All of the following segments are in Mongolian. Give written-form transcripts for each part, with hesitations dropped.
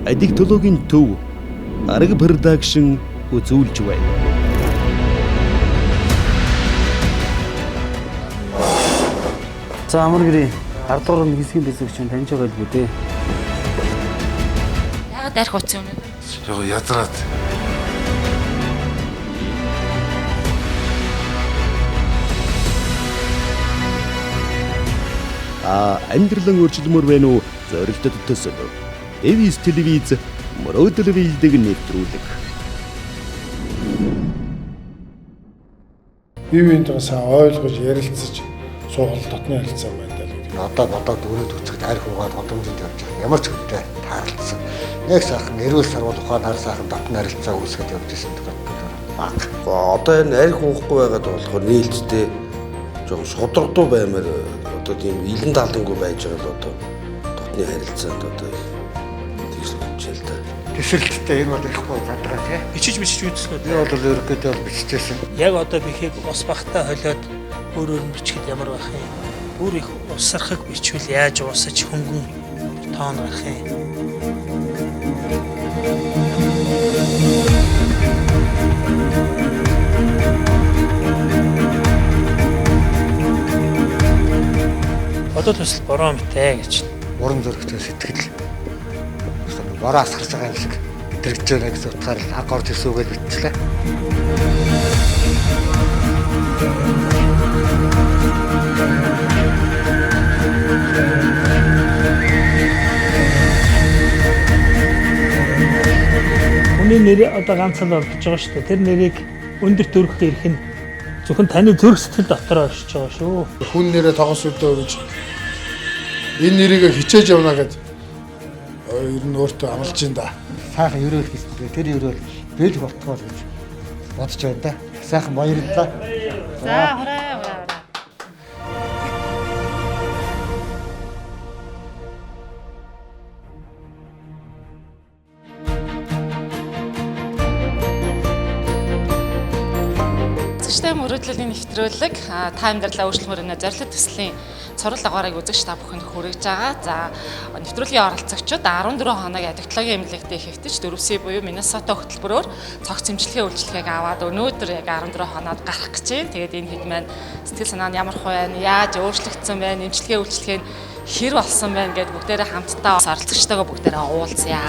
Адиктологийн төв Арга продакшн үзүүлж байна. За амар гэрээ 10 дугаар нэг хэсгийн бэлсэгч нь таньж байгаа л үү дээ. Яагаад арх утсан юм бэ? Яга ядраад. Амьдралан өөрчлөмөр байна уу? Зорилтод төсөв. Эвис телевиз мөрөөдөл бэлдэг нэвтрүүлэг. Бивэнд сайн ойлгож ярилцаж суугал дотны харилцаа байна даа. Одоо бодоод өрөөд үцхэд арх угаад годомжинд явж байгаа. Ямар ч хөвтэй таарлцсан. Нэг сайхан эрүүл сарвал ухаан хар сайхан дотны харилцаа үүсгэж явж байсан баг. Одоо энэ арх уухгүй байгаад болохоор нээлттэй жоохон шудрагдуу баймаар одоо тийм илэн талдангүй байж байгаа л одоо дотны харилцаанд одоо тэгш хэмжээл та. Тэсрэлттэй энэ бол ихгүй задраа тий. Бичиж үзсэн. Би бол ерөөдөө бол биччихсэн. Яг одоо бихийг ус багтаа холиод өөр бичгэд ямар байх юм? Бүр их усархаг бичвэл яаж уусаж хөнгөн тоон гарах юм? Одоо төсөл бороо мэтэй гэж. Уран зөрөгтэй сэтгэл. Бороос харж байгаа юм шиг дэрэгж байна гэсэн утгаар агоор төсөөгөл бичлээ. Хүний нэр одоо ганцхан орж байгаа шүү дээ. Тэр нэрийг өндөр төрөх ирэх нь зөвхөн таны зүрх сэтгэл дотор оршиж байгаа шүү. Хүн нэрээ тогос өдөө гэж энэ нэрийг хичээж явна гэд ер нь өөртөө амлаж ин да. Сайхан өрөөл хийсэн. Тэр өрөөл бэл болтгоо гэж бодож байна да. Сайхан баярлалаа. За хураа. Мөрөөдлийн нэвтрүүлэг та амьдралаа өөрчлөмөр өнө зорилт төслийн цорол агаарыг үзэгч та бүхэнд хүргэж байгаа. За нэвтрүүлгийн оролцогчид 14 хоног адиктологийн эмнэлэгтээ ихэгдэж 4C буюу Миннесота хөтөлбөрөөр цогц эмчилгээ үйлчилгээг аваад өнөөдөр яг 14 хоноод гарах гэж байна. Тэгээд энэ хэд маань сэтгэл санаа нь ямар байна, яаж өөрчлөгдсөн байна, эмчилгээ үйлчилгээ нь хэр болсон байна гэдээ бүгдээрээ хамтдаа оролцогчтойгоо бүгдээрээ уулзъя.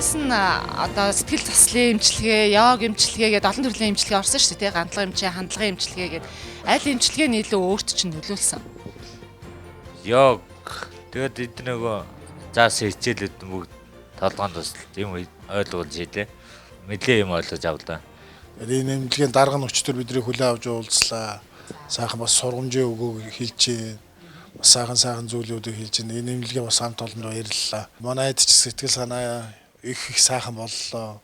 Одоо сэтгэл заслын эмчилгээ, йог эмчилгээ гэдэг олон төрлийн эмчилгээ орсон шүү дээ. Гандлага эмчилгээ, хандлагын эмчилгээ гэдэг аль эмчилгээ нь илүү өөрт чинь нөлөөлсөн? Йог. Тэгээд эд нөгөө заасан хичээлүүд бүгд толгоонд бас юм ойлгуулж ийлээ. Мэдлээ юм ойлгож авлаа. Энэ эмчилгээний дарга нь өчтөр бидний хүлээн авч уулзлаа. Сайхан бас сургамжийн өгөөг хэлж бас сайхан зүйлүүдийг хэлж энэ эмчилгээ бас хамт олондоо яриллаа. Манай эд ч сэтгэл санаа их сайхан боллоо.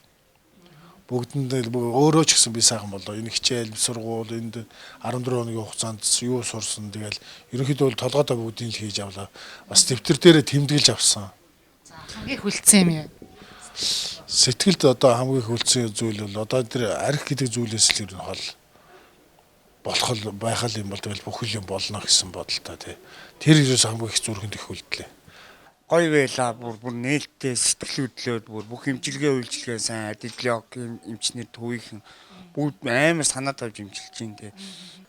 Бүгдэндээ өөрөө ч гэсэн би сайхан боллоо. Энэ хичээл, сургууль, энд 14 хоногийн хугацаанд юу сурсан. Тэгэл ерөнхийдөө бол толгойдоо бүгдийг л хийж авлаа. Бас дэвтэр дээрээ тэмдэглэж авсан. За хамгийн хүлцсэн юм яа? Сэтгэлд одоо хамгийн хүлцсэн зүйл бол одоо тэр арх гэдэг зүйлээс л ер нь хол болох л байх юм бол тэгэл бүхэл юм болно гэсэн бодолтой тий. Тэр ерөөс хамгийн их зүрхэнд их үлдлээ. Гой байла бүр нээлттэй сэтгэл хөдлөөд бүх эмчилгээ үйлчилгээ сайн адиглог эмчнэр төвийнхэн бүгд амар санаа тавьж эмчилж байна те.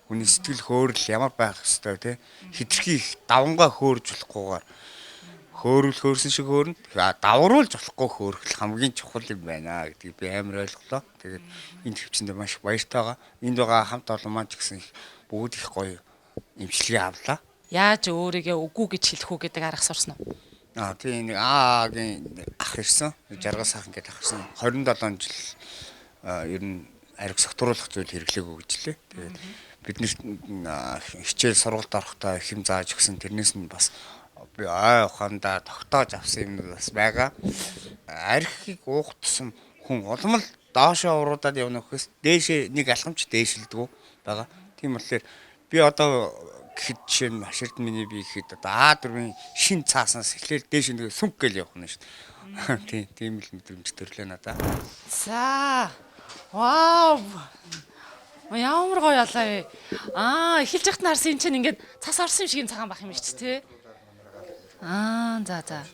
Хүний сэтгэл хөөрөл ямар байх хэвээр те. Хитрхи их давангаа хөөрж болохгүйгээр хөөрсөн шиг хөөрнө. Давруулж болохгүй хөөрөх хамгийн чухал юм байна гэдгийг би амар ойлголоо. Тэгээд энэ төвчөндөө маш баяртай байгаа. Энд байгаа хамт олон маань ч гэсэн бүгд их гоё эмчилгээ авлаа. Яаж өөрийгөө үгүй гэж хэлэх үү гэдэг арга сурсан уу? Тийм нэг аагийн ах ирсэн. Жаргал сайхан гэдэг ах ирсэн. 27 жил ер нь ариг согтруулах зүйл хэрэглээгүү гэж лээ. Тэгээд бид хичээл сургалт орохдоо их юм зааж өгсөн. Тэрнээс нь бас би ухаандаа тогтоож авсан юм бас байгаа. Архийг уух тусам хүн улам л доошоо уруудаад явна гэхээс дээшээ нэг алхамч дээшилдэг байгаа. Тийм болохоор би одоо гэхэд жишээ нь маширд миний би гэхэд одоо А4-ийн шин цааснаас эхлээл дээш нэг сүнг гэл явах нь шүү дээ. Тийм л мэдрэмж төрлөө надаа. За. Вау. Ямар гоё ялаа вэ? Эхэлж яхад нь харсан энэ чинь ингээд цас орсон юм шиг цагаан бах юм шүү дээ, тий? За.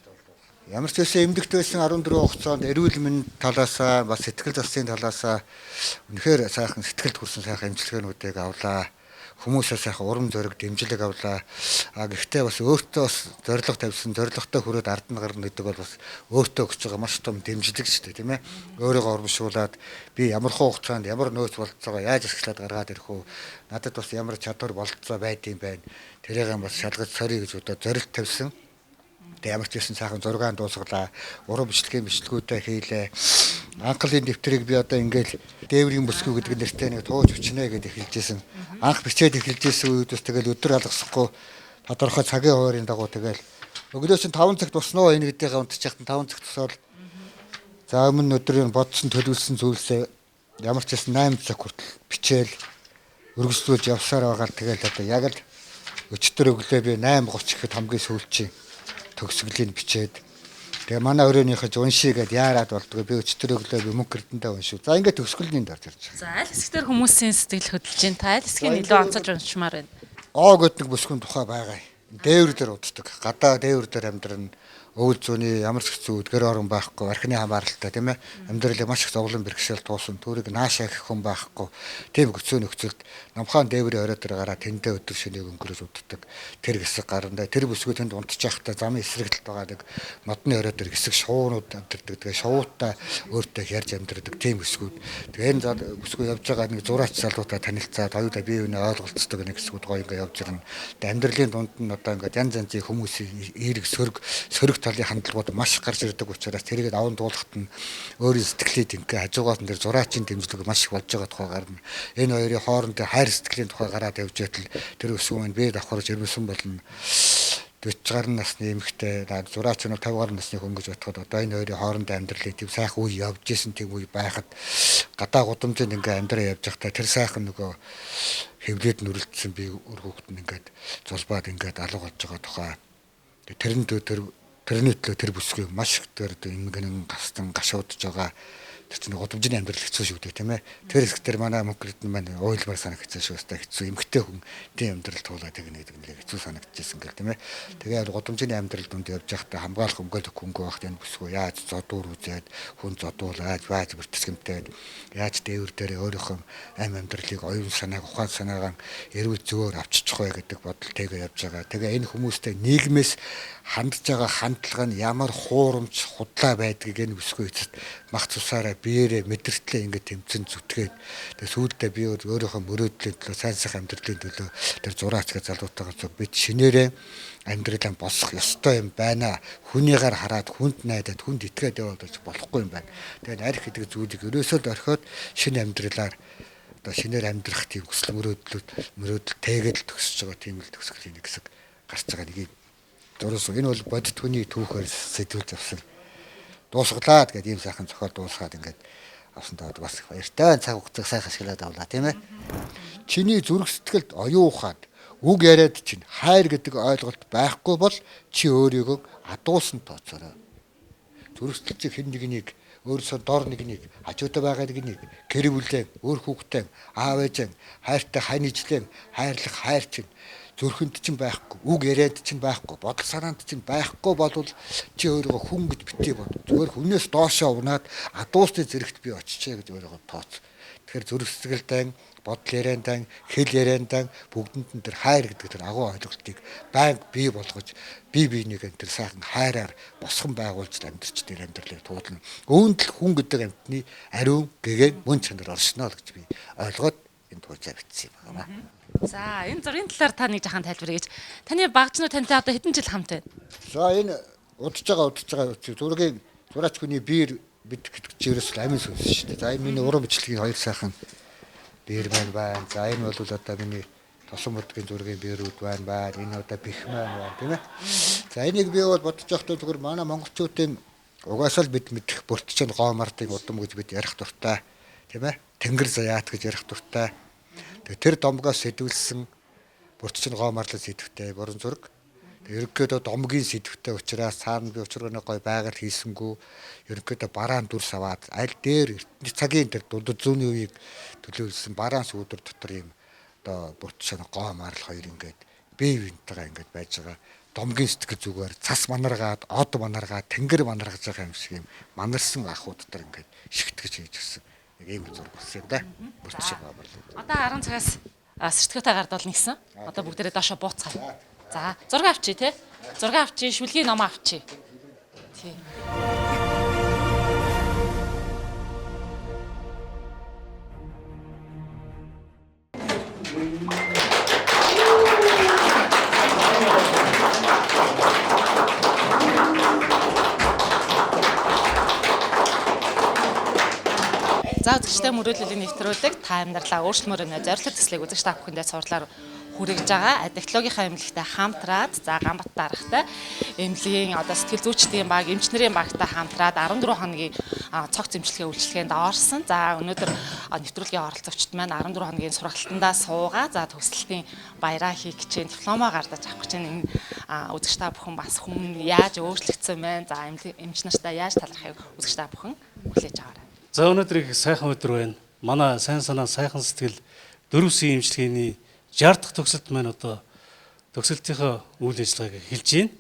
Ямар ч байсан эмдэгт байсан 14 хугацаанд эрүүл мэнд талаасаа бас сэтгэл засын талаасаа үнэхээр сайхан сэтгэлд хүрсэн сайхан эмчилгээнүүдийг авлаа. Хүмүүсээс сайхан урам зориг дэмжлэг авлаа. Гэхдээ бас өөртөө бас зориг тавьсан, зоригтой хүрээд ард нь гарна гэдэг бол бас өөртөө өгч байгаа маш том дэмжлэг шүү дээ, тийм ээ. Өөрийгөө урамшуулад би ямар хугацаанд ямар нөөц болцоогоо яаж ашиглаад гаргаад ирэх үү? Надад бас ямар чадвар болцоо байдığım байна. Тэрийг бас шалгаж сорё гэж одоо зориг тавьсан. Тэгээ ямар ч байсан сайхан зургаан дуусгалаа. Уран бичлэгүүдээ хийлээ. Анхлын дэвтрийг би одоо ингээл дээврийн бүсгүй гэдэг нэртэй нэг тууж бичнэ гэдэг хэлжсэн. Анх бичээд эхэлжсэн үед бас тэгэл өдөр алгасахгүй тодорхой цагийн хуурийн дагуу тэгэл өглөө чинь 5 цагт туснаа энэ гэдгийг унтчих яхад 5 цагт тусвал за өмнө өдрийн бодсон төлөвлөсөн зүйлсээ ямар ч байсан 8 цаг хүртэл бичээл өргөжлүүлж явсаар байгаа л тэгэл одоо яг л өчтөр өглөө би 8:30 гэхэд хамгийн сүүлчийн төгсгөлийн бичээд тэгээ манай өрөөнийхөө уншия гэд яарад болдгоо би өчтөр өглөө би мөнгө эрдэндээ уншив. За ингээд төгсгөлийн дорж ирж байгаа. За аль хэсгээр хүмүүсийн сэтгэл хөдлөж байна. Та аль хэсгийг илүү онцолж уншмаар байна. Гэдэг нэг бүсгүйн тухай байгаа. Дээвэр дээр уддаг. Гадаа дээвэр дээр амьдран өвөл зүүнний ямар ч хэцүү үдгэр орон байхгүй, архины хамааралтай тийм ээ. Амьдралыг маш их зовлон бэрхшээл туусан, түүрийг наашаа гэх хүн байхгүй. Тийм хөцөө нөхцөлд намхаан дээврийн орой дээр гараа тэндээ өдөр шөнөгийг өнгөрөөж уддаг. Тэр хэсэг гарандаа тэр бүсгүй тэнд унтж явахдаа замын эсрэгт байгаа нэг модны орой дээр хэсэг шуунууд амьдэрдэг. Тэгээ шувуутай өөртөө ярьж амьдэрдэг тийм бүсгүүд. Тэгээ энэ бүсгүй явж байгаа нэг зураач залуутай танилцаад оюутаа бие биенээ ойлголцдог нэг хэсгүүд гоё ингээ явж ирнэ. Тэгээ амьдралын дунд нь одоо ингээ янз янзын хүмүүсийн эерэг сөрөг талын хандлагууд маш гарч ирдэг учраас тэрийг аван дуулахад нь өөрийн сэтгэлийг ингээ хажуугаар нь тэр зураачийн дэмжлэг маш их болж байгаа тухай гарна. Энэ хоёрын хоорондын хайр сэтгэлийн тухай гараад явж байтал тэр өсвөн бие давхарж ирсэн болно. 40 гаруй насны эмэгтэй зураач нь 50 гаруй насны хүн гэж бодоход одоо энэ хоёрын хоорондын амьдралыг тийм сайхан үе явж исэн тийм үе байхад гадаа гудамжинд ингээ амьдраа явж байхдаа тэр сайхан нөгөө хэвлээд нүрэлтсэн би өр хүүхэд нь ингээд зулбаад ингээд алга болж байгаа тухай тэрний төлөө тэр бүсгүй маш их тэр ингэнэн гастан гашуудж байгаа. Тэр чинь гудамжны амьдрал хэцүү шүү дээ тийм ээ. Тэр хэсгээр манай мөнгөрд нь маань ойлмаар санагдсан шүү дээ хэцүү. Эмгтэй хүн тийм амьдрал туулаад тэгнэ гэдэг нь хэцүү санагдчихсэн гэл тийм ээ. Тэгээд гудамжны амьдрал дунд явж байхдаа хамгаалах өмгөөлөх хөнгөө байхад энэ бүсгүй яаж зодуур үзээд хүн зодуулаад яаж бүртгэсгэмтэй яаж дээвэр дээр өөрийнхөө амь амьдралыг оюун санааг ухаан санаагаа эрүүл зөвөр авчиж вэ гэдэг бодолтойгоо явж байгаа. Тэгээ энэ хүмүүстэй нийгмээс хандж байгаа хандлага нь ямар хуурамч худлаа байдгийг энэ бүсгүй эцэст мах цусаараа биеэрээ мэдэртлээ ингээд тэмцэн зүтгээд тэгээ сүүлдээ би өөрийнхөө мөрөөдлийн төлөө сайн сайхан амьдралын төлөө тэр зураач гэж залуутайгаар зөв бид шинээрээ амьдралаа босох ёстой юм байна. Хүнийгээр хараад хүнд найдаад хүнд итгээд яваад болохгүй юм байна. Тэгээд арх гэдэг зүйлийг ерөөсөө л орхиод шинэ амьдралаар одоо шинээр амьдрах тийм хүсэл мөрөөдөл тэгээд л төгсөж байгаа тийм л төгсгөлийн нэг хэсэг гарч байгаа нэг юм. Дөрөс энэ бол бодит хүний түүхээр сэтгэлж авсан дуусглаад гэдэг ийм сайхан зохиол дуусгаад ингээд авсан таад бас баяртай цаг хугацааг сайхан ашиглаад авлаа тийм ээ. Чиний зүрх сэтгэлд оюухад үг яриад чинь хайр гэдэг ойлголт байхгүй бол чи өөрийгөө адуусан тооцоорой. Зүрх сэтгэл хэн нэгнийг өөрөөсөө дор нэгнийг хажуудаа байгаа нэгнийг гэр бүлээ өөр хүүхдээ аав ээжээ хайртай хань ижлээ хайрлах хайр чинь зүрхэнд чинь байхгүй, үг яриад чинь байхгүй, бодол санаанд чинь байхгүй болвол чи өөрийгөө хүн гэж битгий бод. Зүгээр хүнээс доошоо унаад адуусны зэрэгт би очичээ гэж өөрийгөө тооц. Тэгэхээр зүрх сэтгэлдээ, бодол яриантай, хэл яриантай бүгдэнд нь тэр хайр гэдэг тэр агуу ойлголтыг байнга бий болгож бие биенийг тэр сайхан хайраар босгон байгуулж амьдарч тэр амьдралыг туулна. Үүнд л хүн гэдэг амьтны ариун гэгээ мөн чанар оршино л гэж би ойлгоод энэ туульчаа бичсэн юм байна. За энэ зургийн талаар та нэг жахан тайлбар хийж. Таны багцнууд тантай одоо хэдэн жил хамт байна? За энэ удаж байгаа зургийн зураач хүний биер бид гэдэг чирээс амин сүнс шүү дээ. За энэ миний уран бичлэгийн хоёр сайхан биер байна. За энэ бол одоо миний тосон модгийн зургийн биерүүд байна. Энэ одоо бэхмэн байна тийм ээ. За энийг би бол бодож байхдаа зүгээр манай монголчуудын угаасаа л бид мэдэх бүртчэн гоомардын удам гэж бид ярих дуртай тийм ээ. Тэнгэр заяат гэж ярих дуртай. Тэр домгоос сэдвэлсэн бүртчэн гоомарлал сэдвтэй борон зураг. Ерөнхийдөө домгийн сэдвтэй учраас цаана би учрын гой байгаль хийсэнгүү ерөнхийдөө бараан дүрс аваад аль дээр цагийн дээр дундад зүүнний үеийг төлөөлсөн бараан сүүдэр дотор ийм одоо бутшаа гоо марл хоёр ингээд бие биентэйгээ ингээд байж байгаа. Домгийн сэтгэл зүгээр цас манаргаад, од манаргаад, тэнгэр манаргаж байгаа юм шиг юм манарсан ахуудтар ингээд шигтгэж хийж гисэн. Нэг ийм зураг болсон да. Бутшаа гоо марл. Одоо 10 цагаас сэртгүүтэй гардуулна гэсэн. Одоо бүгдээрээ доошоо бууцгаа. За, зураг авчи те. Зураг авчи, шүлгийн ном авчи. Тий. За үзэгчтэй мөрөөдлөлийн нэвтрүүлэг та амьдралаа өөрчлөмөр нэ зорилт төслийг үзэгч та бүхэндээ цуурлаар хүргэж байгаа. Аддиктологийн эмнэлэгтэй хамтраад за Ганбат дарагтай эмнэлгийн одоо сэтгэл зүйчдийн баг, эмчнэрийн багтай хамтраад 14 хоногийн цогц эмчилгээ үйлчилгээнд орсон. За өнөөдөр нэвтрүүлгийн оролцогчд маань 14 хоногийн сургалтандаа суугаа. За төгсөлтийн баяраа хийх гэж дипломоо гардаж авах гэж энэ үзэгч та бүхэн бас хүн яаж өөрчлөгдсөн бэ? За эмч нартаа яаж талархахыг үзэгч та бүхэн хүлээж аваарай. За өнөөдөр их сайхан өдөр байна. Манай сайн санаа сайхан сэтгэл дөрвсөн эмчилгээний 60 дахь төгсөлт маань одоо төгсөлтийнхөө үйл ажиллагааг эхэлж байна.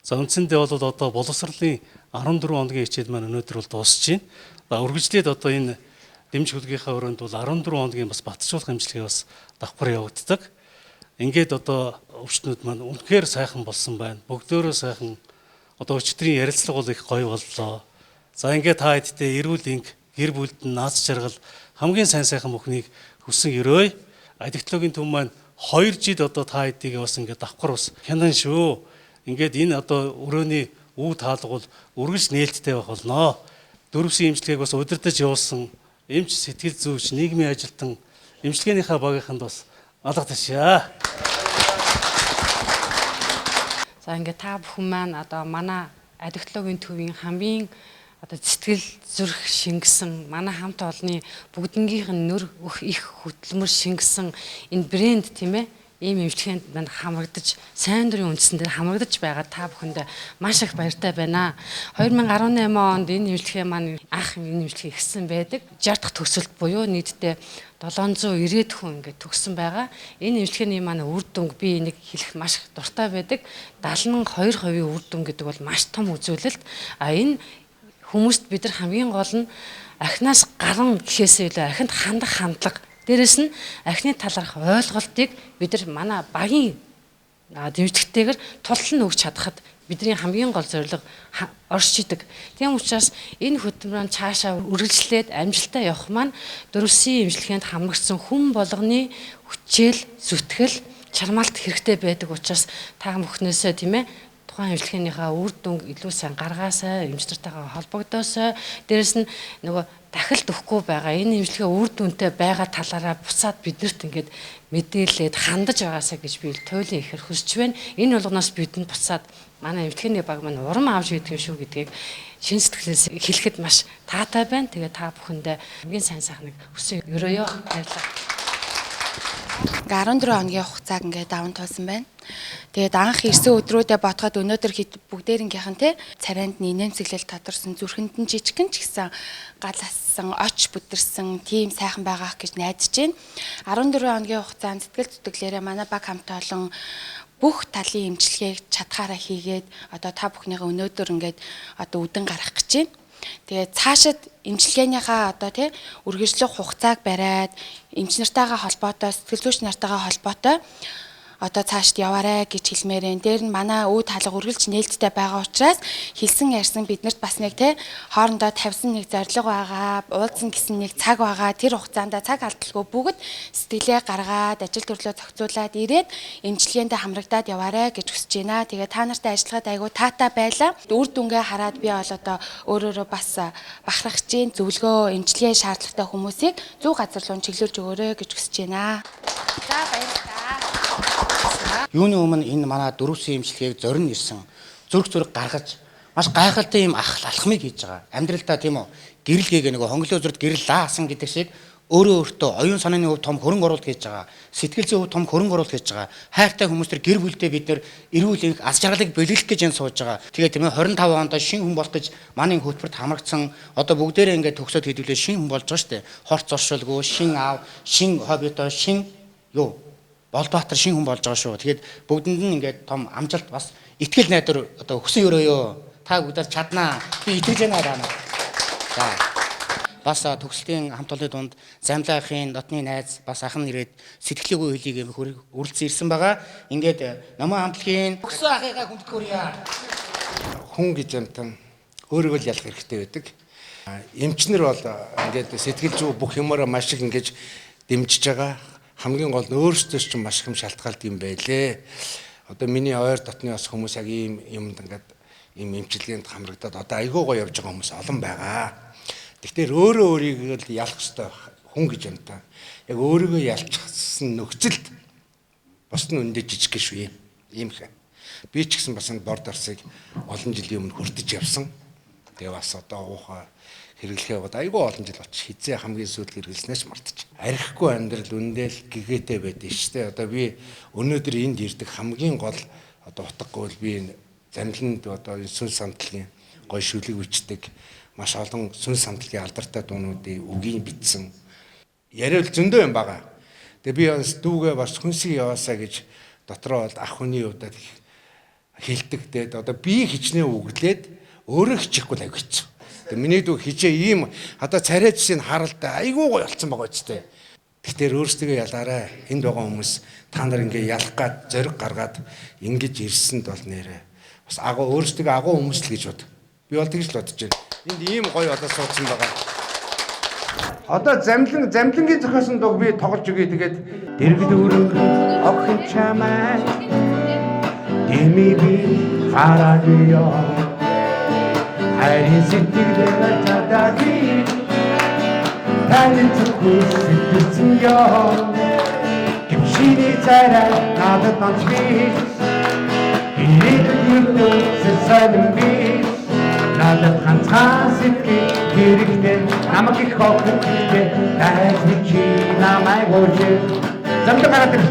За үндсэндээ бол одоо боловсролын 14 хоногийн хичээл маань өнөөдөр бол дуусж байна. За үргэлжлээд одоо энэ дэмж хөдөлгийнхаа өрөөнд бол 14 хоногийн бас батжуулах эмчилгээ бас давхар явагддаг. Ингээд одоо өвчтнүүд маань үнэхээр сайхан болсон байна. Бүгдөө сайхан одоо өчтөрийн ярилцлага бол их гоё боллоо. За ингээд та хэдтэй эрүүл энг гэр бүлд нь наац жаргал хамгийн сайн сайхан бүхнийг хүсэн өрөөй. Аддиктологийн төв маань 2 жил одоо та хэдийг бас ингээд давхар ус хянан шүү. Ингээд энэ одоо өрөөний үе таалга бол үргэлж нээлттэй байх болно. Дөрвсөн эмчилгээг бас удирдах явуулсан эмч сэтгэл зүйч нийгмийн ажилтан эмчилгээнийхээ багийнханд бас алга ташаа. За ингээд та бүхэн маань одоо манай аддиктологийн төвийн хамгийн одоо сэтгэл зүрх шингэсэн манай хамт олонны бүгднгийнх нь нөр их хөдөлмөр шингэсэн энэ брэнд тийм ээ ийм эмчилгээнд манд хамрагдаж сайн дурын үндсэн дээр хамрагдаж байгаа та бүхэнд маш их баяртай байна. 2018 онд энэ эмчилгээ маань анх энэ эмчилгээ ихсэн байдаг. 60 дахь төгсөлт буюу нийтдээ 790 хүн ингээд төгссөн байгаа. Энэ эмчилгээний маань үр дүнг би энийг хэлэх маш их дуртай байдаг. 72% үр дүн гэдэг бол маш том үзүүлэлт. Энэ хүмүүст бид нар хамгийн гол нь ахнаас гарan гэхээсээ илүү ахинд хандах хандлага. Дээрэс нь ахны талаарх ойлголтыг бид нар манай багийн дэмжигтэйгээр тултал нь өгч чадхад бидний хамгийн гол зорилго оршиж идэг. Тийм учраас энэ хөтөлбөрөнд цаашаа үргэлжлээд амжилттай явах маань дөрвсөн эмчилгээнд хамрагдсан хүн болгоны хүчээл, зүтгэл, чармаалт хэрэгтэй байдаг учраас та бүхнээсээ тийм ээ тухайн эмчилгээнийхээ үр дүнг илүү сайн гаргаасаа, эмч нартайгаа холбогдоосоо, дээрэс нь нөгөө дахилт өгөхгүй байгаа энэ эмчилгээ үр дүнтэй байгаа талаараа буцаад биднэрт ингээд мэдээлээд хандаж байгаасаа гэж би туйлын ихэр хүсэж байна. Энэ болгоноос бидэнд буцаад манай эмчилгээний баг маань урам авч идэх шүү гэдгийг шин сэтгэлээс хэлэхэд маш таатай байна. Тэгээ та бүхэндээ хамгийн сайн сайхныг хүсье өрөөё. Баярлалаа. 14 хоногийн хугацааг ингээд даван туулсан байна. Тэгээд анх ирсэн өдрүүдэд бодоход өнөөдөр бүгдээрнгийнх нь царайнд нэмцэглэл тодорсон зүрхэнд нь жижигхэн ч гэсэн галаасан, оч бүдэрсэн тийм сайхан байгаах гэж найдаж байна. 14 хоногийн хугацаанд сэтгэл зүтгэлээрээ манай баг хамт олон бүх талын эмчилгээг чадхаараа хийгээд одоо та бүхнийхээ өнөөдөр ингээд одоо үдэн гаргах гэж байна. Тэгээд цаашид эмчилгээнийхаа одоо үргэлжлэх хугацааг бариад эмч нартайгаа холбоотой, сэтгэл зүйч нартайгаа холбоотой одоо цаашд яваарэ гэж хэлмээр энэ. Дээр нь манай үе таалга үргэлж нээлттэй байгаа учраас хэлсэн ярьсан биднэрт бас нэг хоорондоо тавьсан нэг зорилго байгаа, уулзсан гэсэн нэг цаг байгаа. Тэр хугацаанд цаг алдалгүй бүгд сэтгэлээ гаргаад, ажил төрлөө зохицуулаад ирээд эмчилгээндээ хамрагдаад яваарэ гэж хүсэж байна. Тэгээ та нартай ажиллахад айгүй таатай байлаа. Үр дүнгээ хараад би бол одоо өөрөөрөө бас бахархаж чинь зөвлөгөө, эмчилгээ шаардлагатай хүмүүсийг зөв газар руу чиглүүлж өгөөрэй гэж хүсэж байна. За баярлалаа. Юуны өмнө энэ манай дөрвсөн эмчилгээг зорин ирсэн зүрх зүрх гаргаж маш гайхалтай юм алхмыг хийж байгаа. Амьдралдаа тийм үү гэрэл гээгээ нөгөө хонглоо зүрд гэрэл лаасан гэдэг шиг өөртөө оюун санааны хувьд том хөрөнгө оруулалт хийж байгаа, сэтгэл зүйн хувьд том хөрөнгө оруулалт хийж байгаа. Хайртай хүмүүс төр гэр бүлдээ бид нэр эрүүл энх аз жаргалыг бэлгэлэх гэж энэ сууж байгаа. Тэгээд тийм ээ 25 онд шинэ хүн болох гэж манай хөтөлбөрт хамрагдсан одоо бүгдээрээ ингээд төгсөөд хэдүүлээ шинэ хүн болж байгаа шүү дээ. Хорт зуршилгүй, шинэ аав, шинэ хоббитой, шинэ юу Болбаатар шинэ хүн болж байгаа шүү. Тэгээд бүгдэнд нь ингээд том амжилт бас итгэл найдвар одоо өгсөн өрөөё. Та бүгдээр чаднаа. Би итгэж байна даа. За. Бас төгсөлтийн хамт олонны дунд Замлаахын дотны найз бас ахын нэрээд сэтгэлээгүй хэлийг үргэлжлэн ирсэн байгаа. Ингээд намаа хамтлагийн өгсөн ахыгаа хүндэт хүрье. Хүн гэж амтан өөрийгөө л ялах хэрэгтэй байдаг. Эмчнэр бол ингээд сэтгэл зүй бүх юмараа маш их ингэж дэмжиж байгаа. Хамгийн гол нь өөрсдөө ч маш их шалтгаалт юм байлээ. Одоо миний ойр дотны бас хүмүүс яг ийм юмд ингээд ийм эмчилгээнд хамрагдаад одоо айгүй гоё явж байгаа хүмүүс олон байгаа. Тэгэхээр өөрөө өөрийгөө л ялах ёстой хүн гэж юм та. Яг өөрийгөө ялчихсан нөхцөлд бос нь өндөө жижиг шүү юм их. Би ч гэсэн бас энэ борд арсыг олон жилийн өмнө хүртэж явсан. Тэгээ бас одоо уухай хэрэглэхээ бод айгүй олон жил болчих. Хизээ хамгийн сүүлд хэрэглэснээс мартчих. Архихгүй амьдрал үндэл гэгээтэй байдэн шүү дээ. Одоо би өнөөдөр энд ирдэг хамгийн гол одоо утгагүй л би замланд одоо сүн самтлагийн гой шүлэг бичдэг маш олон сүн самтлагийн алдартай дуунуудын үгийг бичсэн. Яриул зөндөө юм байгаа. Тэгээ би бас дүүгээ бас хүнсийг яваасаа гэж дотроо бол ах хүний удаад хэлдэг. Тэгээд одоо би хичнээн үгэлээд өөрөө хичихгүй агиц. Тэгээ миний дүү хижээ ийм одоо царайчсыг харалтай айгүй гоё болцсон байгаа ч тийм. Тэгэхээр өөрсдөө ялаарай. Энд байгаа хүмүүс та нар ингээ ялах гад зориг гаргаад ингэж ирсэнд бол нэрэ бас агуу өөрсдөө агуу хүмүүс л гэж бод. Би бол тэгж л бодож байна. Энд ийм гоё одоо суудсан байгаа. Одоо замлангийн зохиосон дуу би тоглож өгье. Тэгээд дэргэд өрөг огхон чамаа дэмиби харагиё хайрын сэтгэлээр чадааги таны зүгээс сэтгэлцэн ёо гимшины царай надад онцгий надад ганцхан сэтгэл хэрэгтэй намайг их хохирхтэй найз чи намайг ууж замд гараад ир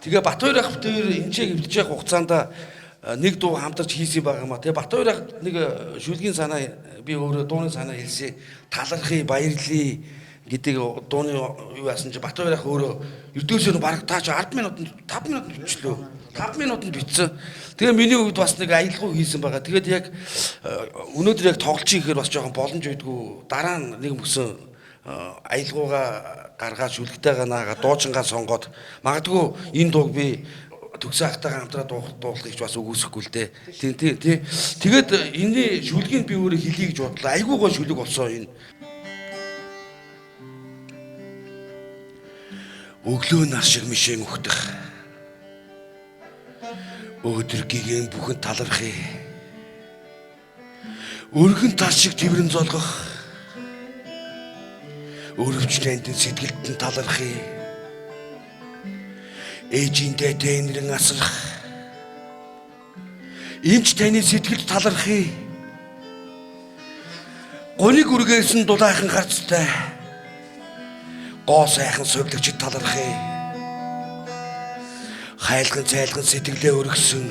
Тэгээ Батбаяр ах дээр эмчээ эвлэж явах хугацаанд нэг дуу хамтарч хийсэн байгаа юм а. Тэгээ Батбаяр ах нэг шүлгийн санаа би өөрөө дууны санаа хэлсэн. Талархыг баярлая гэдэг дууны юу яасан чи Батбаяр ах өөрөө ердөөсөө баг таа чи 10 минутанд 5 минутанд бичлээ. 5 минутанд бичсэн. Тэгээ миний хувьд бас нэг аялалгүй хийсэн байгаа. Тэгээд яг өнөөдөр яг тоглож ихээр бас жоохон боломж өгдөггүй. Дараа нь нэг мөсөн аялгуугаа гаргаад шүлгтэйгээ наагаад дуучингаа сонгоод магадгүй энэ дууг би төгсөн ахтайгаа хамтраа дуулахыг ч бас үгүйсэхгүй л дээ. Тийм. Тэгээд энэний шүлгийг би өөрөө хэлье гэж бодлоо. Айгүй гоо шүлэг болсон энэ. Өглөө нар шиг мишэн өгдөх. Өдөр гиген бүхэн талархъя. Өргөн тал шиг тэрэн золгох. Өрөвч тандын сэтгэлд нь талархъя. Ээжиндээ тэнэрэн асрах. Эмч таны сэтгэлд талархъя. Гониг үргээс нь дулаахан гарцтай. Гоо сайхан сувлагчид талархъя. Хайлган цайлган сэтгэлээ өргөсөн.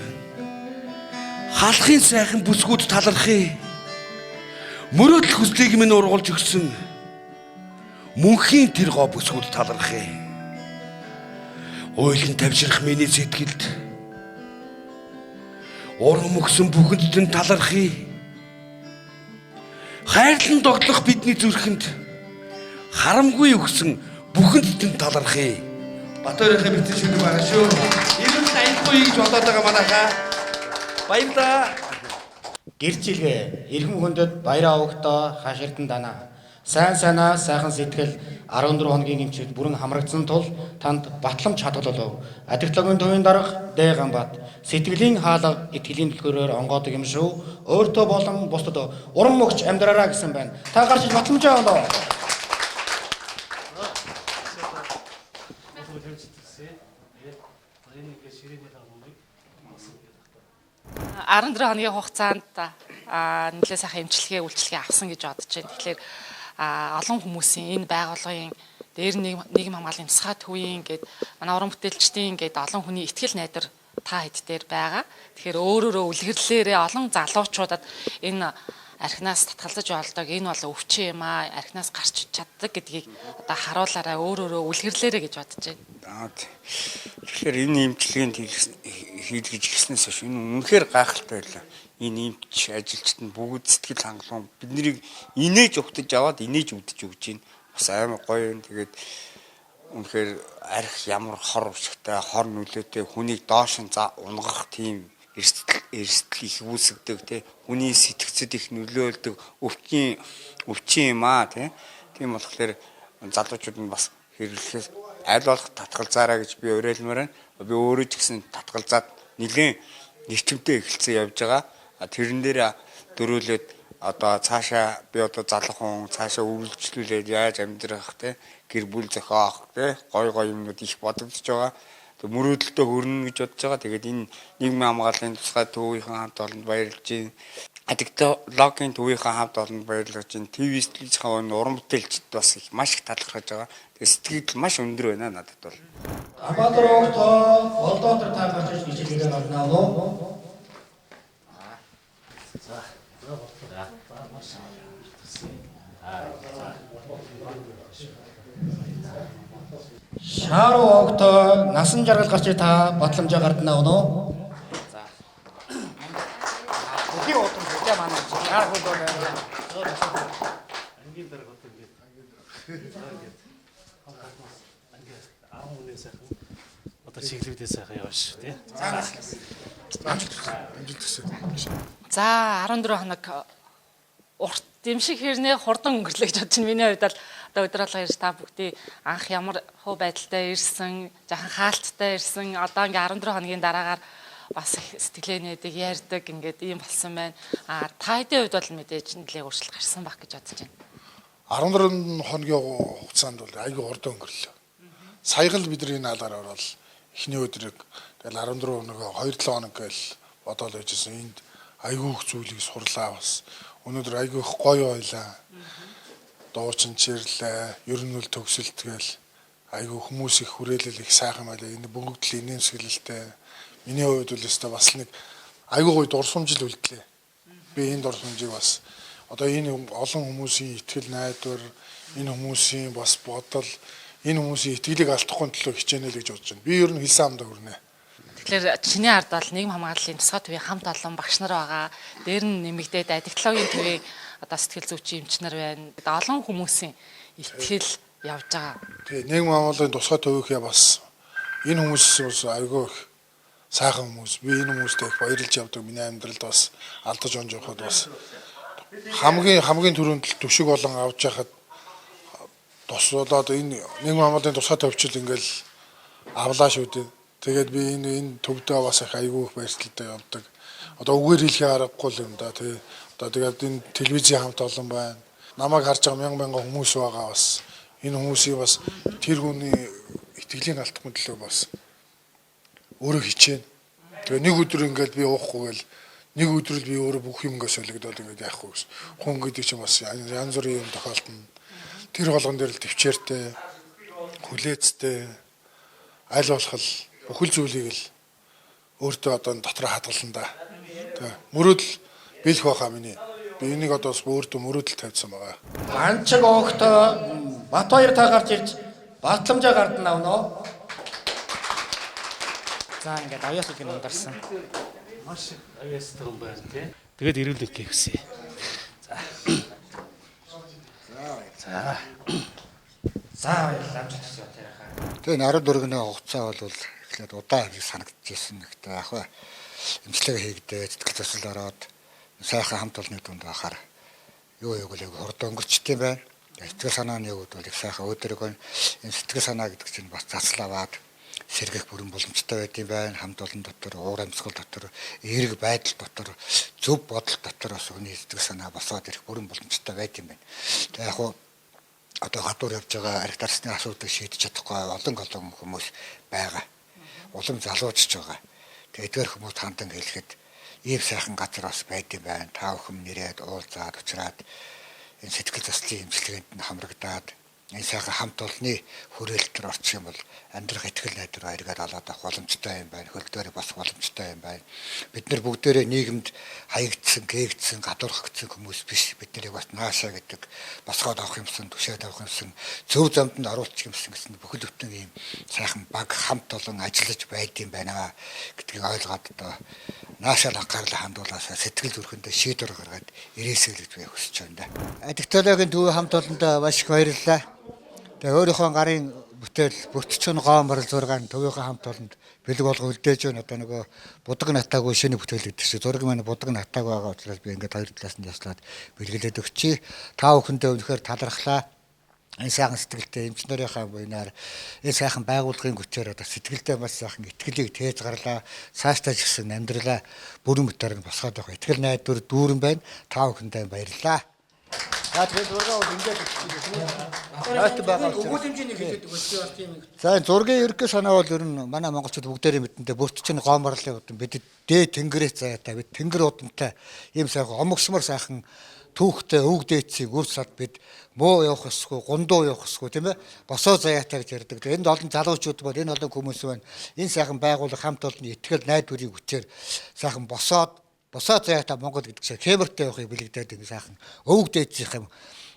Халахын сайхан бүсгүүд талархъя. Мөрөөдөл хүслийг минь ургуулж өгсөн. Мөнхийн тэр гоо бүсгүүд талархъя. Ойлон тавьшрах миний сэтгэлд. Урам өгсөн бүхэнд нь талархъя. Хайрлан доглох бидний зүрхэнд харамгүй өгсөн бүхэнд нь талархъя. Батөрийнхээ бэлтгэл шүлэг байгаа шүү. Ирэн аяхгүй гэж бодоод байгаа манайхаа. Баярлалаа. Гэрчилгээ эрхэм хүндэд баяраа өгтөө хаширдан дана. Сайн санаа сайхан сэтгэл 14 хоногийн эмчид бүрэн хамрагдсан тул танд батламж хадгалав. Адигтлагын төвийн дарга Дэгамбат сэтгэлийн хаалга итгэлийн төлхөөрөөр онгоодог юм шүү. Өөртөө болон бусдад урам өгч амьдраараа гэсэн байна. Та гарч батламжаа олоо. Арын 4 хоногийн хугацаанд нэлээд сайхан эмчилгээ үйлчилгээ авсан гэж бодож байна. Тэгэхээр олон хүмүүсийн энэ байгууллагын дээр нийгэм хамгааллын тусгай төвийн гээд манай уран бүтээлчдийн гээд олон хүний ихтгэл найдвар та хэд дээр байгаа. Тэгэхээр өөрөөрөө үлгэрлэлээрээ олон залуучуудад энэ архинаас татгалзаж болдог энэ бол өвчин юм аа, архинаас гарч чаддаг гэдгийг одоо харуулаарай өөрөөрөө үлгэрлээрээ гэж бодож байна. Тэгэхээр энэ эмчилгээнд хийлгэж гиснээс хойш энэ үнэхээр гайхалтай байлаа. Энэ эмч ажилчид нь бүгд сэтгэл хангалуун биднийг инээж өгтөж аваад инээж өгдөж өгч байна. Бас амар гоё юм. Тэгээд үнэхээр арх ямар хор өвчтэй, хор нөлөөтэй хүнийг доош нь унгах тийм эрсдэл их үүсгдэг тий. Хүний сэтгцэд их нөлөөлдөг өвчин юм аа тий. Тийм болохоор залуучууд нь бас хэрэглэхээс аль болох татгалзаараа гэж би уриалмаар байна. Би өөрөө ч гэсэн татгалзаад нэлээд нэрчмтэй эхэлсэн явж байгаа. Тэрэн дээр дөрүүлээд одоо цаашаа би одоо залуухан цаашаа үргэлжлүүлээд яаж амьдрах те гэр бүл зохиох те гой юмнууд их бодогдож байгаа. Тэг мөрөөдөлтөө хүрнэ гэж бодож байгаа. Тэгээд энэ нийгмийн хамгааллын тусгай төвийнхээ хамт олонд баярлж байна. Адиктологийн төвийнхээ хамт олонд баярлаж байна. ТV студийн уран бүтээлчд бас их маш их талархаж байгаа. Тэгээд сэтгэл маш өндөр байна надад бол. Амбаторогтой Олдоотор та гарч иж хэлээд байна уу? Шааруу огтой насан жаргал гарч та батламжаа гардна уу? За. Бүхий утам бүхий манай шаар хөл байна. Ангийн дээр готов гээд. Одоо чиглэлдээ сайхан яваш тий. За 14 хоног урт дэмшиг хэрнээ хурдан өнгөрлөө гэж бодож байна. Миний хувьд бол одоо өдөр алга ирж та бүгдийг анх ямар хөө байдалтай ирсэн, жаахан хаалттай ирсэн. Одоо ингээ 14 хоногийн дараагаар бас сэтгэлээ нээдэг, ярьдаг ингээд ийм болсон байна. Та хэдийн хувьд бол мэдээж нэлээд өөрчлөлт гарсан баг гэж бодож байна. 14 хоногийн хугацаанд бол айгүй хурдан өнгөрлөө. Саяхан л бидний наалгаар ороод эхний өдрийг тэгэл 14 хоног 2-7 хоног гээл бодоол байжсэн. Энд айгүй их зүйлийг сурлаа бас. Өнөөдөр айгүй их гоё байлаа. Дуучин чирлээ, ер нь л төгсөлт гээл айгүй хүмүүс их хүрээлэл их сайхан байлаа. Энэ бүгд л инээмсэглэлтэй. Миний хувьд бол өстой бас нэг айгүй гоё дурсамжил үлдлээ. Би энэ дурсамжийг бас одоо энэ олон хүмүүсийн итгэл найдвар, энэ хүмүүсийн бас бодол, энэ хүмүүсийн итгэлийг алдахгүй төлөө хичээнэ л гэж бодож байна. Би ер нь хэлсэн амдаа хүрнэ. Тэгэхээр чиний ард бол нийгэм хамгааллын тусгай төвийн хамт олон багш нар байгаа. Дээр нь нэмэгдээд адиктологийн төвийн одоо сэтгэл зүйчийн эмч нар байна. Олон хүмүүсийн итгэл явж байгаа. Тэгээ нийгэм хамгааллын тусгай төвийнхээ бас энэ хүмүүс бас айгүй их сайхан хүмүүс. Би энэ хүмүүстэй их баярлж явдаг. Миний амьдралд бас алдаж онж явахад бас хамгийн түрүүнд төшиг болон авч яхад тусуулаад энэ нийгэм хамгааллын тусгай төвчл ингээл авлаа шүү дээ. Тэгээд би энэ төвдөө бас их айгүй их баярлалтай явдаг. Одоо үгээр хэлхээ аргагүй юм да тий. Одоо тэгээд энэ телевизийн хамт олон байна. Намайг харж байгаа мянган хүмүүс байгаа бас. Энэ хүмүүсийг бас тэр хүний итгэлийн алдахгүй төлөө бас өөрөө хичээнэ. Тэгээ нэг өдөр ингээд би уухгүй гэл нэг өдөр л би өөрөө бүх юмгаа солигдоод ингээд яахгүй гэсэн. Хүн гэдэг чинь бас янз бүрийн юм тохиолдно. Тэр болгон дээр л төвчээртэй, хүлээцтэй, аль болох л бүхэл зүйлийг л өөртөө одоо дотроо хадгална да. Тэгээ мөрөөдөл бэлэх байхаа миний. Би энийг одоо бас өөртөө мөрөөдөл тавьсан байгаа. Манчиг оогтой Бат хоёр та гарч ирж батламжаа гардна авноо. За ингээд авьяас үг нундарсан. Маш авьяастай юм байна тий. Тэгээд эрүүл мэндийг хүсье. За. За баярлалаа амжилт хүсье тэрхаа. Тэгээ 14-ний хугацаа бол эхлээд удаан санагдчихсэн нэгтэй яг хаа эмчилгээ хийгдээ сэтгэл зүйн ороод сайхан хамт олонны дунд байхаар юу яг хурд өнгөрчт юм байна. Сэтгэл санааны үед бол их сайхан өдрөг энэ сэтгэл санаа гэдэг чинь бас заславаад сэргэх бүрэн боломжтой байд юм байна. Хамт олон дотор, уур амьсгал дотор, эерэг байдал дотор, зөв бодол дотор бас хүний сэтгэл санаа босоод ирэх бүрэн боломжтой байд юм байна. Тэгээ яг хуу одоо хатуур явж байгаа арх дарсны асуудыг шийдэж чадахгүй олон хүмүүс байгаа. Улам залуучж байгаа. Тэгээ эдгээр хүмүүс хандан хэлэхэд ийм сайхан газар бас байд юм байна. Та бүхэн нэрээд уулзаад уучраад энэ сэтгэл заслын эмчилгээнд нь хамрагдаад энэ сайхан хамт олонны хүрээлэлтээр орчих юм бол амьдрах итгэл найдвар эргээд олоод авах боломжтой юм байна. Хөлдөө бас боломжтой юм байна. Бид нар бүгдээрээ нийгэмд хаягдсан, гээгдсэн, гадуурхагдсан хүмүүс биш. Бид нарыг бас наашаа гэдэг босгоод авах юмсан, түшээд авах юмсан, зөв замд нь оруулах юмсан гэсэн бүхэл бүтэн ийм сайхан баг хамт олон ажиллаж байд юм байна гэдгийг ойлгоод одоо наашаа анхаарлаа хандуулаасаа сэтгэл зүрхэндээ шийдвэр гаргаад ирээсэй гэж би хүсэж байна. Адиктологийн төв хамт олондоо маш их баярлалаа. Тэгээ өөрийнхөө гарын бүтээл Бүтчин Гоомор 6 төвийнхөө хамт олонд бэлэг болго үлдээж байна. Одоо нөгөө будаг натаагүй шинэ бүтээл гэдэг чинь зураг маань будаг натааг байгаа учраас би ингээд хоёр талаас нь яслаад бэлгэлээд өгчий. Та бүхэндээ үнэхээр талархлаа. Энэ сайхан сэтгэлтэй эмчнэрийнхаа буйнаар энэ сайхан байгууллагын гүтээр одоо сэтгэлдээ маш сайхан итгэлийг тээж гарлаа. Цаашдаа ч гэсэн амьдралаа бүрэн бүтээр нь босгоод явах итгэл найдвар дүүрэн байна. Та бүхэндээ баярлалаа. За тэгээд зургаа бол ингээд өгөх хэмжээний хэлдэг болчихсон бас тийм. За зургийн ерөнхий санаа бол ер нь манай монголчууд бүгдээрээ мэдэндээ Бүтчин Гооморлын удам бид дээд тэнгэрээ заяатай бид тэнгэр удамтай ийм сайхан омогсмор сайхан түүхтэй өвөг дээдсийг үрсад бид муу явах ёсгүй, гундуу явах ёсгүй тийм ээ. Босоо заяатай гэж ярьдаг. Энд олон залуучууд бол энэ олон хүмүүс байна. Энэ сайхан байгууллага хамт олонны итгэл найдварыг хүчээр сайхан босоо заяатай Монгол гэдэг чинь Кемертэй явахыг бэлэгдээд ингэ сайхан өвөг дээдсийн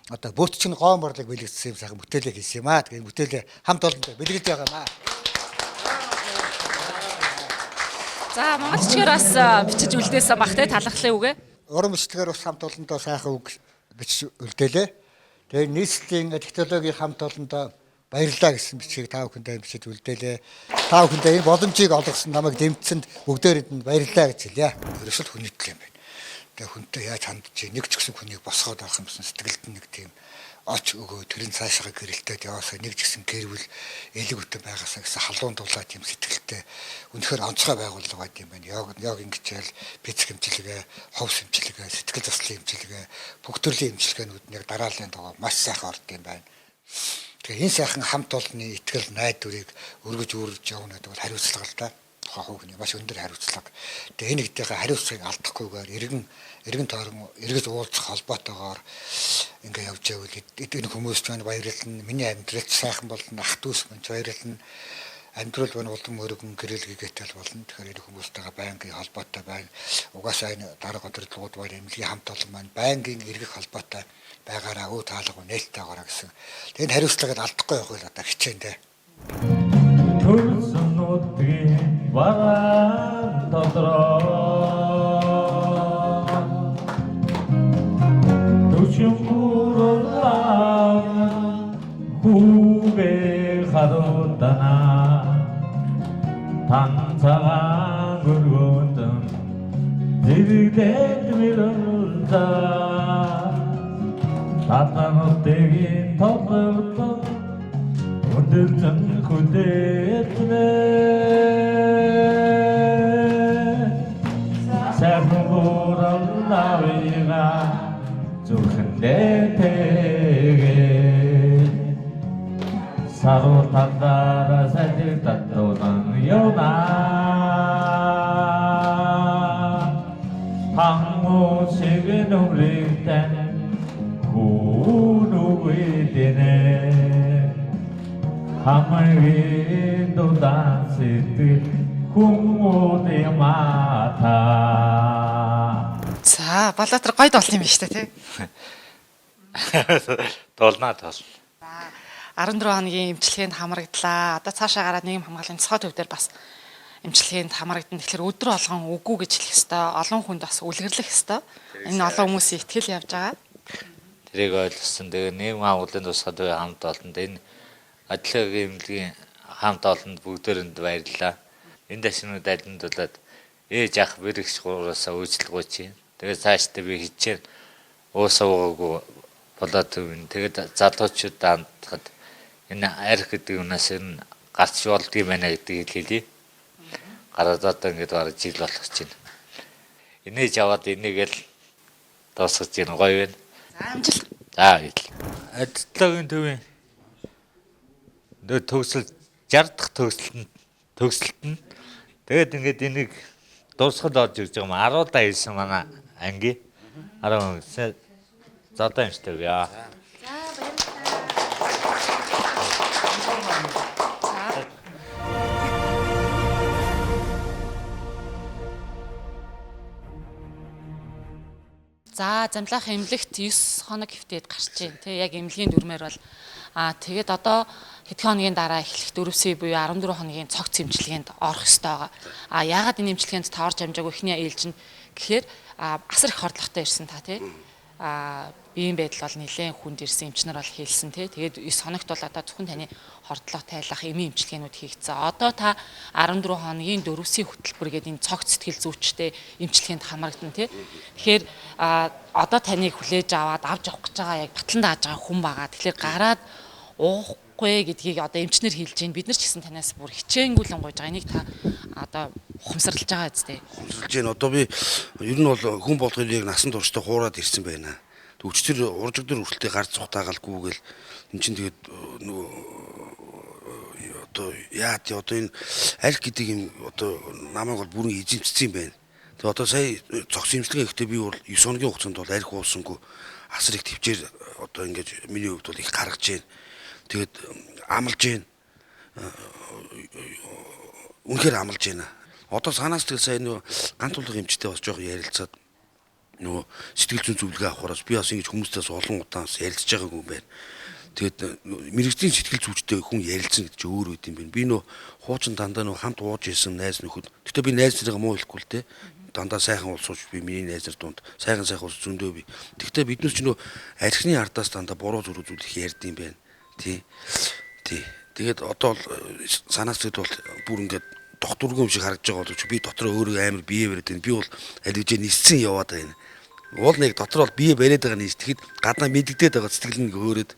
одоо Бүтчин Гооморлыг бэлэгдсэн юм сайхан бүтээлээ хийсэн юм аа. Тэгээ бүтээлээ хамт олонтой бэлгэлж байгаа юм аа. За монголчгаар бас бичиж үлдээсэн бах те талархлын үгээ. Уран бичлэгээр бас хамт олондоо сайхан үг бичиж үлдээлээ. Тэгээ нийслэлийн адиктологийн хамт олондоо баярлалаа гэсэн бичгийг та бүхэндээ бичиж үлдээлээ. Та бүхэндээ энэ боломжийг олгосон намайг дэмжсэнд бүгдээрэнд нь баярлалаа гэж хэлье. Ерөөсөл хүнийтэл юм байна. Тэгээ хүнтэй яаж хандж нэг ч гэсэн хүнийг босгоод авах юмсан сэтгэлд нэг тийм оч өгөө тэрийн цаашаа гэрэлтээд яваасаа нэг ч гэсэн гэрвэл элэг үтэн байгаасаа гэсэн халуун дулаад юм сэтгэлтэй үнэхээр онцгой байгууллага байт юм байна. Яг ингэчээл физик эмчилгээ, ховс эмчилгээ, сэтгэл заслын эмчилгээ, бүх төрлийн эмчилгээнүүд нэг дарааллын дагуу маш сайхан орд юм байна. Тэгээ энэ сайхан хамт олонны итгэл найдварыг өргөж үүрж явна гэдэг бол хариуцлага л да. Хохогны маш өндөр хариуцлага. Тэгээ энэ гэдэгт хариуцлагыг алдахгүйгээр эргэн тойрон эргэж уулзах холбоотойгоор ингээ явж байвал эдгээр хүмүүст маань баярлална. Миний амьдрал сайхан болно, ах дүүс маань баярлална. Амьдрал байна улам өргөн гэрэлгээтэй болно. Тэгэхээр энэ хүмүүстэйгээ байнгын холбоотой байна. Угаасаа энэ дарга өдрөлгүүд бол эмнэлгийн хамт олон маань байнгын эргэх холбоотой байгаараа өө таалга нээлттайгаараа гэсэн. Тэгээд хариуцлагыг алдахгүй явах л одоо хичээн дээ. Төрсөн нутгийн варан дотроо түшмүрэлээ хүүгээ харуудана танцаан гөргөндөн зэрэгдээд мөрөлдөө татанотгийн тодлогдсон өдөржин хүлээднэ сайхан сураллавига зүрхэндээ тэгээ саруу тандара сажиг татудан явна Танго шиг нүрэгтэн хүнүгэдэнэ хамагийн дудан сэтгэл хүмүүдээ мата За, балаатар гоё доолт юм байна шүү дээ, тий. Доолнаа тоол. 14 хоногийн эмчилгээнд хамраглаа. Одоо цаашаа гараад нийгэм хамгааллын цогц төв дээр бас эмчилгээнд хамрагдана. Тэгэхээр өдөр болгон үгүй гэж хэлэх ёстой. Олон хүнд бас үлгэрлэх ёстой. Энэ олон хүмүүсийн ихтгэл явж байгаа. Тэрийг ойлгосон. Тэгээ нийгэм хамгааллын тусгай төвийн хамт олонд энэ адилхан эмнэлгийн хамт олонд бүгдээрэнд баярлалаа. Энэ дэшнүүд айлдуулаад ээж ах бэрэгч гураасаа үйлчлэгөө чинь. Тэгээ цаашдаа би хичээл уусаагүй болоод төвн. Тэгээд залуучууд хандхад энэ арх гэдэг юунаас энэ гарч болдгийм байна гэдгийг хэлээ. Гараад одоо ингэж бараг жил болох чинь. Инээж аваад энийг л дуусгаж ийн гоё байна. За амжилт. За ил. Адилтлагын төвийн төгсөл 60 дахь төгсөлтөнд тэгээд ингэж энийг дуусгад орж ирж байгаа юм 10 удаа хэлсэн манай анги 10 за одоо юм шүү дээ. За За замлах эмнэлэгт 9 хоног хэвтээд гарч байна. Тэ яг эмнэлгийн дүрмээр бол тэгээд одоо хэдхэн хоногийн дараа эхлэх дөрөвсөй буюу 14 хоногийн цогц эмчилгээнд орох ёстой байгаа. Яагаад энэ эмчилгээнд та орж амжаагүй эхний ээлж нь гэхээр асар их хордлоготой ирсэн та тий. Биеийн байдал бол нэлээд хүнд ирсэн эмчнэр бол хэлсэн тий. Тэгээд 9 хоногт бол одоо зөвхөн таны хордлого тайлах эмийн эмчилгээнүүд хийгдсэн. Одоо та 14 хоногийн дөрөвсөй хөтөлбөр гэдэг энэ цогц сэтгэл зүйчтэй эмчилгээнд хамрагдана тий. Тэгэхээр одоо таныг хүлээж аваад авч явах гэж байгаа яг батлан дааж байгаа хүн байгаа. Тэгэхээр гараад уухгүй гэдгийг одоо эмчнэр хэлж байна. Бид нар ч гэсэн танаас бүр хичээнгүйлэн гуйж байгаа. Энийг та одоо ухамсарлаж байгаа үстэй. Ухамсарлаж байна. Одоо би ер нь бол хүн болгоёл яг насан туршдаа хуураад ирсэн байна. Өчтөр уржигдэр хүртэл гарц цухтаагалгүйгээл эн чинь тэгээд нөгөө одоо яа тий одоо энэ арх гэдэг юм одоо намайг бол бүрэн эзэмцсэн юм байна. Тэгээд одоо сая цогц имчилгээ ихтэй би бол 9 хоногийн хугацаанд бол арх уусангүй асар их төвчээр одоо ингэж миний хувьд бол их гаргаж байна. Тэгээд амлж байна. Үнэхээр амлж байна. Одоо санаас тэгэл сая нөгөө ганц тулгын эмчтэй бас жоох ярилцаад нөгөө сэтгэл зүйн зөвлөгөө авахраас би бас ингэж хүмүүстээс олон удаанс ярилцж байгаагүй юм байна. Тэгээд мэрэгжлийн сэтгэл зүйчтэй хүн ярилцсан гэдэг чинь өөр үт юм байна. Би нөгөө хуучин дандаа нөгөө хамт ууж исэн найз нөхөд. Гэтэ би найз нарыгаа муу хэлэхгүй л те. Дандаа сайхан уулзууч би миний найз нар дунд сайхан ус зөндөө би. Тэгтээ бид нар ч нөгөө архины ардаас дандаа буруу зүрх зүйлх ярьд юм байна. Тий. Тэгээд одоо санаас зэд бол бүр ингээд докторгүй юм шиг харагдаж байгаа боловч би дотроо өөрөө амар бие бариад байна. Би бол алижээ ниссэн яваад байна. Уул нэг дотор бол бие бариад байгаа нийс тэгэхэд гаднаа мэддэгдээд байгаа сэтгэл нь хөөрөөд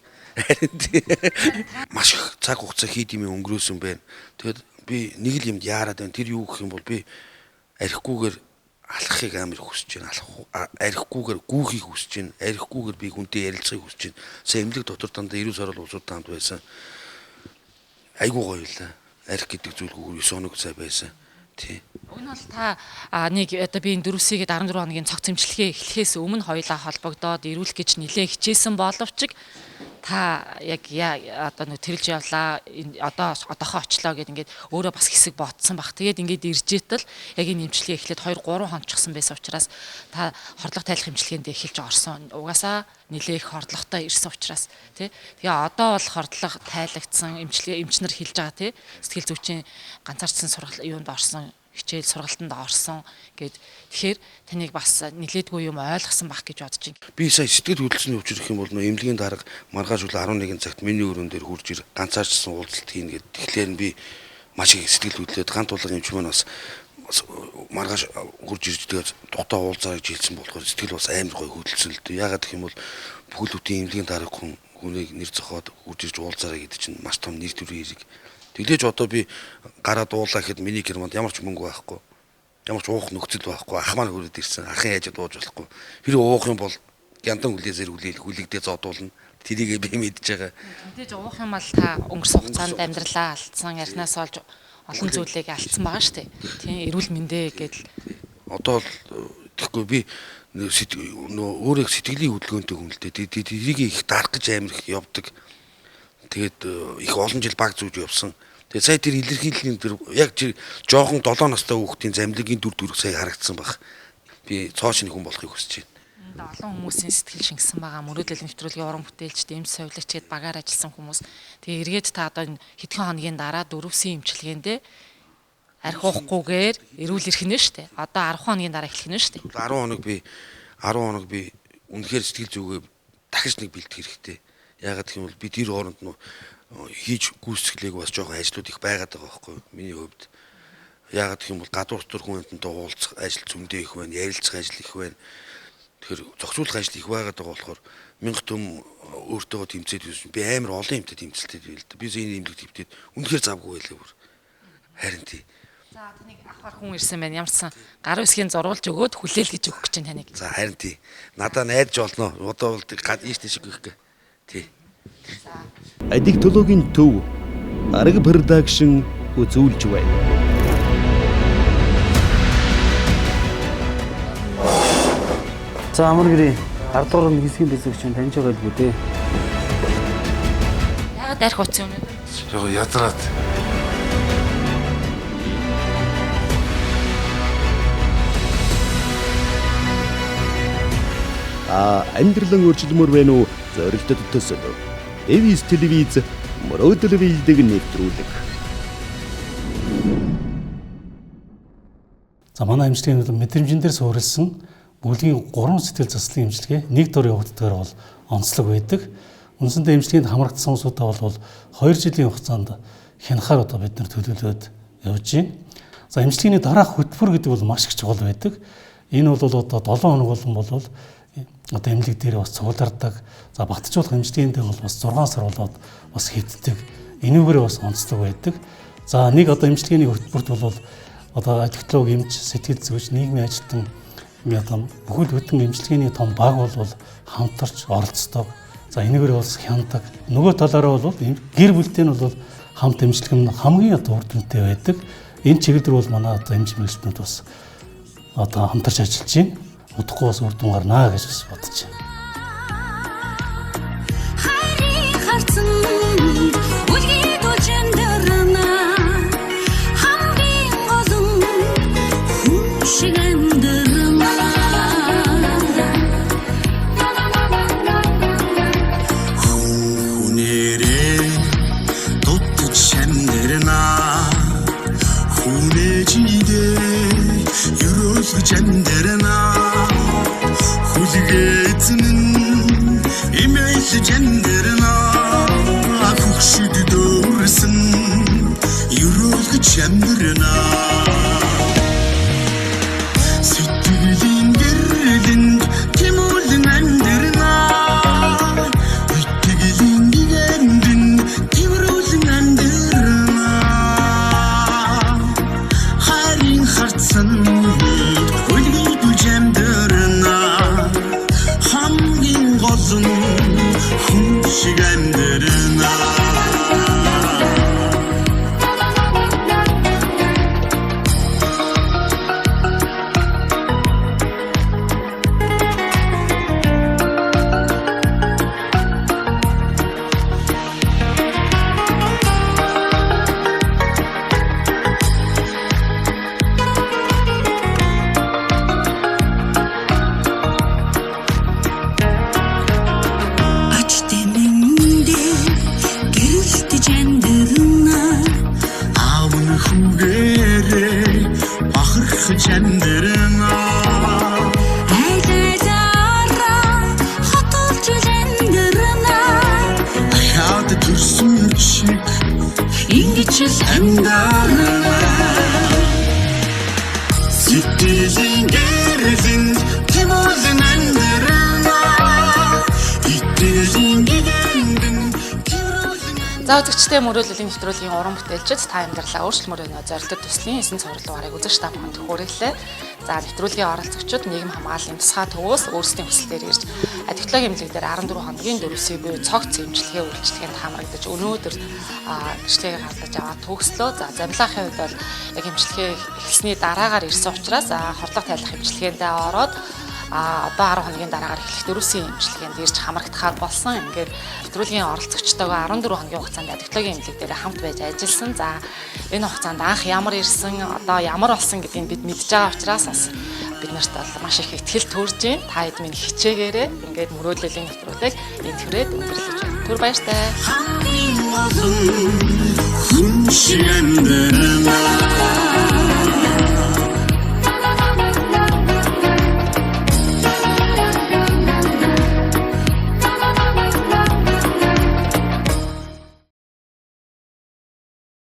маш их цаг хугацаа хийд юм өнгөрөөсөн байна. Тэгээд би нэг л юмд яарад байна. Тэр юу гэх юм бол би архигүйгээр алхахыг амар хүсэж байна. Архигүйгээр гүүхийг хүсэж байна. Архигүйгээр би хүнтэй ярилцахыг хүсэж байна. Сая эмнэлэг дотор дандаа 90 сарал улсуудтай хамт байсан. Айгуу гоё л арх гэдэг зүйлгүйгээр 9 хоног цай байсан. Тий. Уг нь бол та нэг одоо би энэ дөрөвсөйгээд 14 хоногийн цогц эмчилгээ эхлэхээс өмнө хоёулаа холбогдоод ирүүлэх гэж нэлээд хичээсэн боловч та яг одоо нөө тэрэлж явлаа одоохоо очлоо гэд ингээд өөрөө бас хэсэг ботсон баг. Тэгээд ингээд иржээтэл яг энэ эмчилгээ эхлээд 2-3 хоногчсон байсан учраас та хордлого тайлах эмчилгээнд эхэлж орсон. Угаасаа нэлээд их хордлоготой ирсэн учраас тий. Тэгээ одоо бол хордлого тайлагдсан эмчилгээ эмчнэр хэлж байгаа тий. Сэтгэл зүйчийн ганцаарчсан сургал юунд орсон хичээл сургалтанд орсон гэд тэгэхээр таныг бас нилээдгүй юм ойлгосон байх гэж бодож байна. Би сая сэтгэл хөдлөлтөний өвчрөх юм бол нөө эмнэлгийн дарга маргааш үл 11 цагт миний өрөөнд дээр хурж ир ганцаарчсан уулзалт хийнэ гэд. Тэгэхээр би маш их сэтгэл хөдлөөд ганц тулгын эмч маань бас маргааш хурж ирж тэгээд дутаа уулзаа гэж хэлсэн болохоор сэтгэл бас амар гой хөдөлсөн л дээ. Яагаад гэх юм бол бүхэл бүтэн эмнэлгийн дарга хүнийг нэр зохиод хурж ирж уулзаарай гэдэг чинь маш том нэр төрийн хэрэг. Тэглэж одоо би гараад уулаа гэхэд миний германд ямар ч мөнгө байхгүй. ямар ч уух нөхцөл байхгүй. Ах маань хөрөд ирсэн. Ахын яжид ууж болохгүй. Тэр уух юм бол яндан хүлээсээр хүлэгдээ зодуулна. Тэрийг би мэдж байгаа. Мэдээж уух юм бол та өнгөрсөн хугацаанд амьдралаа алдсан, ярнаас олж олон зүйлийг алдсан байгаа шүү дээ. Тийм эрүүл мэндэ гэдэл. Одоо тэгэхгүй би өөрөө сэтгэлийн хөдөлгөөнтэй хүн л дээ. Тэрийг их дарах гэж амар их явдаг. Тэгээд их олон жил баг зүүж явсан. Тэгээд сая тэр илэрхийллийн тэр яг жоохон 7 настай хүүхдийн замлигийн дүр төрх сая харагдсан баг. Би цоошны хүн болохыг хүсэж байна. Олон хүмүүсийн сэтгэл шингэсэн байгаа мөрөөдөл нэвтрүүлгийн уран бүтээлч, дэмж совилогч гээд багаар ажилласан хүмүүс. Тэгээ эргээд та одоо энэ хэдхэн хоногийн дараа дөрвсөн имчилгээндээ арх уухгүйгээр эрүүл ирэх нь шүү дээ. Одоо 10 хоногийн дараа эхлэх нь шүү дээ. 10 хоног би үнэхээр сэтгэл зүгээ дахиж нэг бэлдэх хэрэгтэй. Яагаад гэх юм бол би тэр хооронд нь хийж гүйцэтгэлээг бас жоохон ажлууд их байгаад байгаа байхгүй миний хувьд. Яагаад гэх юм бол гадуур дотор хүнтэй уулзах ажил зөндөө их байна, ярилцах ажил их байна. Тэгэхээр зохицуулах ажил их байгаад байгаа болохоор 1000 төм өөртөө тэмцээд байсан. Би амар олон юмтай тэмцэлтэй байл та. Би зэний имлэг төвтөд үнэхээр завгүй байлаа бүр. Харин тий. За таныг авахар хүн ирсэн байна. Ямарсан гар үсгийн зурвалж өгөөд хүлээл гэж өгөх гэж байна таныг. За харин тий. Надаа найдаж болно. Одоо бол гад ийш тийш гэх гээ. Тий. Аддиктологийн төв Арга продакшн үзүүлж байна. За амар гэрээ 10 дугаар нэг хэсгийн бэлтгэгч нь таньж байгаа л үү дээ. Яагаад арх утсан юм бэ? Жоо ядраад. Амьдралан өөрчлөмөр байна уу? Зорилтод төсөв. Эвис телевиз мөрөөдөл биелдэг нэвтрүүлэг. За манай эмчилгээний мэдрэмжэн дээр суурилсан бүлгийн 3 сэтгэл заслын эмчилгээ нэг дор явагддгаар бол онцлог байдаг. Үндсэндээ эмчилгээнд хамрагдсан хүмүүсүүдээ бол 2 жилийн хугацаанд хянахаар одоо бид нар төлөвлөд явж байна. За эмчилгээний дараах хөтөлбөр гэдэг бол маш их чухал байдаг. Энэ бол одоо 7 хоног бол одоо эмнэлэг дээр бас цуглардаг. За батжуулах эмчилгээндээ бол бас 6 сар болоод бас хэвддэг. Энүүгээр бас онцлог байдаг. За нэг одоо эмчилгээний хөтөлбөрт бол одоо аддиктолог эмч, сэтгэл зүйч, нийгмийн ажилтан одоо бүхэл бүтэн эмчилгээний том баг бол хамтарч оролцдог. За энэгээр бас хяндаг. Нөгөө талаараа бол гэр бүлтэй нь бол хамт эмчилгээ нь хамгийн одоо үр дүнтэй байдаг. Энэ чиглэл рүү бол манай одоо эмч мэргэжлүүд бас одоо хамтарч ажиллаж байна. Удахгүй бас үр дүн гарнаа гэж бас бодож байна. Хайрын харцан үлгий дүүжэндэрнэ хамгийн гол хүн шиг амьдрна. Хүнээрээ дутж амьдрна хүнээжидээ ерөөлж амьдрна. Жандарна хөгшид дөрсөн ерөөлгөж жандарна сэтгэлийн гэрлэнд тэмүүлэн амьдрна итгэлийн гэгэндэн тэмрүүлэн амьдрна хайрын харцан үлгий дүүж амьдрна хамгийн гол нь шиг амьдрна. За үзэгчтэй мөрөөллийн нэвтрүүлгийн уран бүтээлчид та амьдралаа өөрчлөлмөр өнөө зорилтод төслийн 9 цуврал дугаарыг үзэж та бүхэнд хүргэлээ. За нэвтрүүлгийн оролцогчид нийгэм хамгааллын тусгай төвөөс өөрсдийн хүслээр ирж адигтлогийн эмнэлэг дээр 14 хоногийн дөрвсий буюу цогц эмчилгээ үйлчлэгэнд хамрагдаж өнөөдөр гэрчлэгийг хадгалж аваад төгслөө. За замлаахын үед бол яг эмчилгээ эхэлсний дараагаар ирсэн учраас хордлого тайлах эмчилгээндээ ороод одоо 10 хоногийн дараагаар эхлэх дөрвсийн эмчилгээнд ирж хамрагдахаар болсон. Ингээд нэвтрүүлгийн оролцогчтойгоо 14 хоногийн хугацаанд адигтлогийн эмнэлэг дээр хамт байж ажилласан. За энэ хугацаанд анх ямар ирсэн, одоо ямар болсон гэдгийг бид мэдж байгаа учраас бас бид нарт бол маш их ихтгэл төрж байна. Та хэд минь хичээгээрээ ингээд мөрөөдлийн нэвтрүүлгийг энэхрээд өндөрлөж байна. Түр баяртай. хүн шиг амьдрна